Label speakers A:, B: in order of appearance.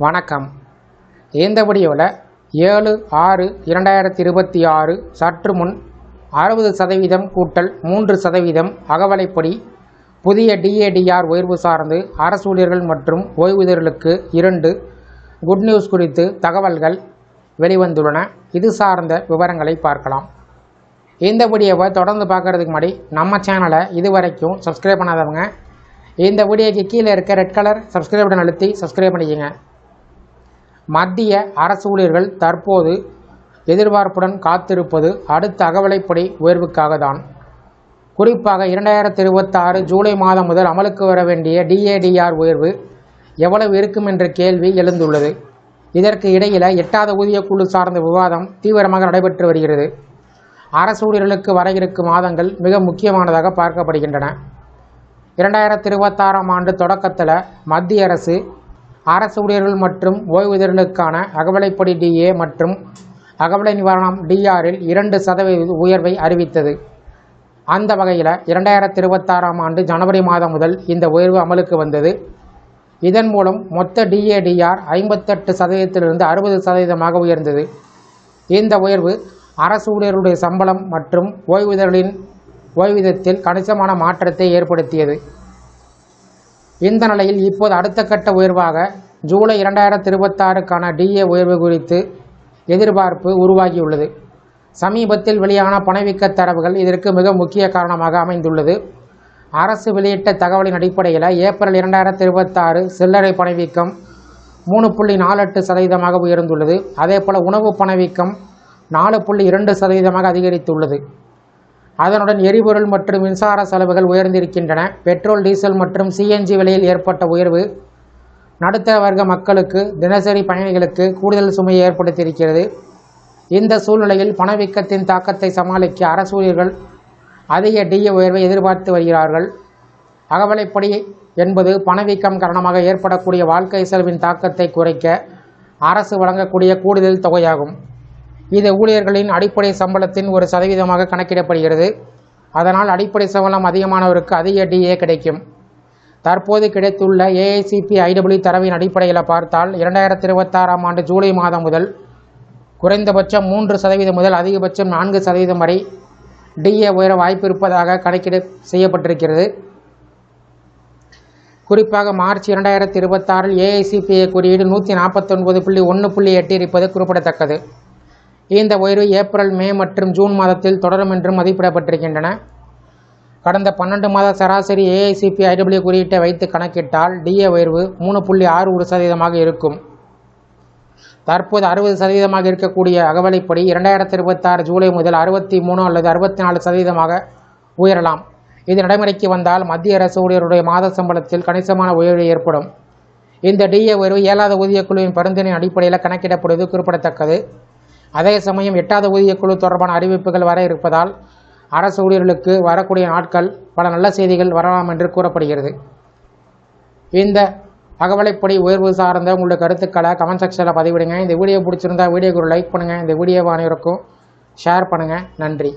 A: வணக்கம். இந்த வீடியோவில் 7/6/2026 சற்று முன் 60% கூட்டல் 3% அகவலைப்படி புதிய DADR உயர்வு சார்ந்து அரசு ஊழியர்கள் மற்றும் ஓய்வூதியர்களுக்கு 2 குட் நியூஸ் குறித்து தகவல்கள் வெளிவந்துள்ளன. இது சார்ந்த விவரங்களை பார்க்கலாம். இந்த வீடியோவை தொடர்ந்து பார்க்குறதுக்கு முன்னாடி நம்ம சேனலை இதுவரைக்கும் சப்ஸ்கிரைப் பண்ணாதவங்க இந்த வீடியோக்கு கீழே இருக்க ரெட் கலர் சப்ஸ்கிரைப் பட்டன் அழுத்தி சப்ஸ்கிரைப் பண்ணிக்கங்க. மத்திய அரசு ஊழியர்கள் தற்போது எதிர்பார்ப்புடன் காத்திருப்பது அடுத்த அகவலைப்படி உயர்வுக்காக தான். குறிப்பாக 2026 ஜூலை மாதம் முதல் அமலுக்கு வர வேண்டிய DADR உயர்வு எவ்வளவு இருக்கும் என்ற கேள்வி எழுந்துள்ளது. இதற்கு இடையில் 8வது ஊதியக்குழு சார்ந்த விவாதம் தீவிரமாக நடைபெற்று வருகிறது. அரசு ஊழியர்களுக்கு வர இருக்கும் மாதங்கள் மிக முக்கியமானதாக பார்க்கப்படுகின்றன. 2026ஆம் ஆண்டு தொடக்கத்தில் மத்திய அரசு ஊழியர்கள் மற்றும் ஓய்வூதியர்களுக்கான அகவலைப்படி DA மற்றும் அகவலை நிவாரணம் DRல் 2% உயர்வை அறிவித்தது. அந்த வகையில் 2026ஆம் ஆண்டு ஜனவரி மாதம் முதல் இந்த உயர்வு அமலுக்கு வந்தது. இதன் மூலம் மொத்த DADR 58%லிருந்து 60%ஆக உயர்ந்தது. இந்த உயர்வு அரசு ஊழியர்களுடைய சம்பளம் மற்றும் ஓய்வூதியர்களின் ஓய்வூதியத்தில் கணிசமான மாற்றத்தை ஏற்படுத்தியது. இந்த நிலையில் இப்போது அடுத்த கட்ட உயர்வாக ஜூலை 2026க்கான DA உயர்வு குறித்து எதிர்பார்ப்பு உருவாகியுள்ளது. சமீபத்தில் வெளியான பணவீக்க தரவுகள் இதற்கு மிக முக்கிய காரணமாக அமைந்துள்ளது. அரசு வெளியிட்ட தகவலின் அடிப்படையில் ஏப்ரல் 2026 சில்லறை பணவீக்கம் 3.48% உயர்ந்துள்ளது. அதேபோல் உணவு பணவீக்கம் 4.2% அதிகரித்துள்ளது. அதனுடன் எரிபொருள் மற்றும் மின்சார செலவுகள் உயர்ந்திருக்கின்றன. பெட்ரோல், டீசல் மற்றும் CNG விலையில் ஏற்பட்ட உயர்வு நடுத்தர வர்க்க மக்களுக்கு, தினசரி பயணிகளுக்கு கூடுதல் சுமையை ஏற்படுத்தியிருக்கிறது. இந்த சூழ்நிலையில் பணவீக்கத்தின் தாக்கத்தை சமாளிக்க அரசு ஊழியர்கள் அதிக DA உயர்வை எதிர்பார்த்து வருகிறார்கள். அகவலைப்படி என்பது பணவீக்கம் காரணமாக ஏற்படக்கூடிய வாழ்க்கை செலவின் தாக்கத்தை குறைக்க அரசு வழங்கக்கூடிய கூடுதல் தொகையாகும். இது ஊழியர்களின் அடிப்படை சம்பளத்தின் 1% கணக்கிடப்படுகிறது. அதனால் அடிப்படை சம்பளம் அதிகமானவருக்கு அதிக DA கிடைக்கும். தற்போது கிடைத்துள்ள AICPIW தரவின் அடிப்படையில் பார்த்தால் 2026ஆம் ஆண்டு ஜூலை மாதம் முதல் குறைந்தபட்சம் 3% முதல் அதிகபட்சம் 4% வரை DA உயர வாய்ப்பு இருப்பதாக கணக்கீடு செய்யப்பட்டிருக்கிறது. குறிப்பாக மார்ச் 2026இல் AICPI குறியீடு 149.1.8 இருப்பது குறிப்பிடத்தக்கது. இந்த உயர்வு ஏப்ரல், மே மற்றும் ஜூன் மாதத்தில் தொடரும் என்றும் மதிப்பிடப்பட்டிருக்கின்றன. கடந்த 12 மாத சராசரி AICPIW குறியீட்டை வைத்து கணக்கிட்டால் DA உயர்வு 3.61% இருக்கும். தற்போது 60% இருக்கக்கூடிய அகவலைப்படி 2026 ஜூலை முதல் 63 அல்லது 64% உயரலாம். இது நடைமுறைக்கு வந்தால் மத்திய அரசு ஊழியருடைய மாத சம்பளத்தில் கணிசமான உயர்வு ஏற்படும். இந்த DA உயர்வு 7வது ஊதியக்குழுவின் பரிந்துரையின் அடிப்படையில் கணக்கிடப்படுவது குறிப்பிடத்தக்கது. அதே சமயம் 8வது ஊதியக்குழு தொடர்பான அறிவிப்புகள் வர இருப்பதால் அரசு ஊழியர்களுக்கு வரக்கூடிய நாட்கள் பல நல்ல செய்திகள் வரலாம் என்று கூறப்படுகிறது. இந்த அகவலைப்படி உயர்வு சார்ந்த உங்களுடைய கருத்துக்களை கமெண்ட் செக்ஷனில் பதிவிடுங்க. இந்த வீடியோ பிடிச்சிருந்தா வீடியோக்கு ஒரு லைக் பண்ணுங்கள். இந்த வீடியோவை அனைவருக்கும் ஷேர் பண்ணுங்கள். நன்றி.